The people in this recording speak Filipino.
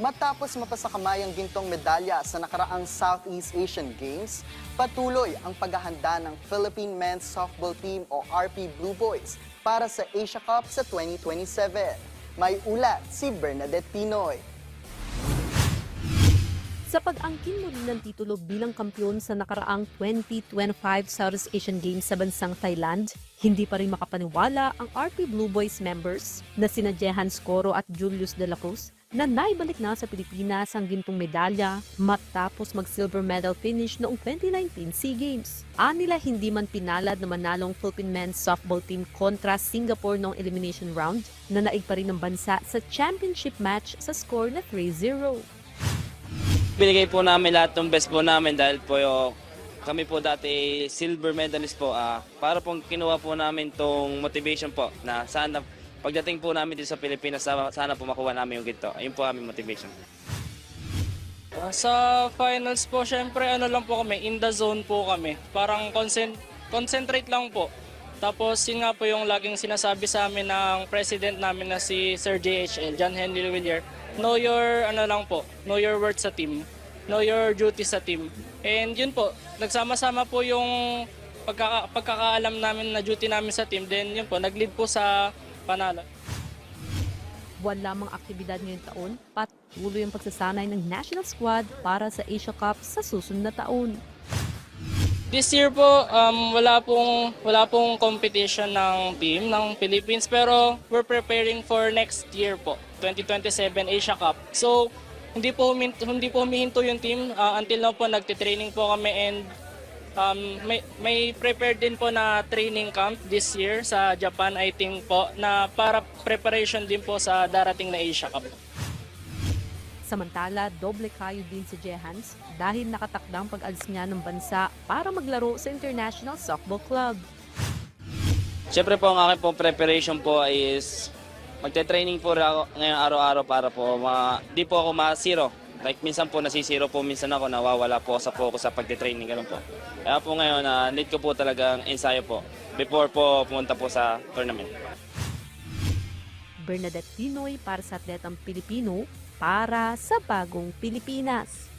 Matapos mapasakamay ang gintong medalya sa nakaraang Southeast Asian Games, patuloy ang paghahanda ng Philippine Men's Softball Team o RP Blue Boys para sa Asia Cup sa 2027. May ulat si Bernadette Pinoy. Sa pag-angkin muli ng titulo bilang kampiyon sa nakaraang 2025 Southeast Asian Games sa bansang Thailand, hindi pa rin makapaniwala ang RP Blue Boys members na sina Jehan Scoro at Julius De La Cruz na naibalik na sa Pilipinas ang gintong medalya matapos mag-silver medal finish noong 2019 SEA Games. Anila hindi man pinalad na manalong Philippine Men's Softball Team kontra Singapore noong elimination round na naig pa rin ng bansa sa championship match sa score na 3-0. Binigay po namin lahat ng best po namin dahil po kami po dati silver medalist po. Para pong kinuha po namin tong motivation po na sana pagdating po namin dito sa Pilipinas, sana po makuha namin yung ginto. Ayun po aming motivation. Sa finals po, syempre lang po kami, in the zone po kami. Parang concentrate lang po. Tapos yun nga po yung laging sinasabi sa amin ng president namin na si Sir JHL, John Henry Villar. Know your lang po, know your worth sa team, know your duty sa team. And yun po, nagsama-sama po yung pagkakaalam namin na duty namin sa team. Then yun po, nag-lead po sa panalo. Buwan lamang aktibidad ngayong taon, patuloy ang pagsasanay ng national squad para sa Asia Cup sa susunod na taon. This year po, wala pong competition ng team ng Philippines, pero we're preparing for next year po, 2027 Asia Cup. So, hindi po humihinto yung team until now po nagte-training po kami, and may prepared din po na training camp this year sa Japan, I think po, na para preparation din po sa darating na Asia Cup. Samantala, doble kayo din si Jehans dahil nakatakdang pag-alis niya ng bansa para maglaro sa International Softball Club. Siyempre po ang aking pong preparation po is magte-training po ako ngayong araw-araw para po di po ako ma-zero. Like minsan po nasisiro po, minsan ako nawawala po sa focus sa pagte-training, ganun po. Kaya po ngayon, need ko po talagang ensayo po before po pumunta po sa tournament. Bernadette Pinoy para sa Atletang Pilipino para sa Bagong Pilipinas.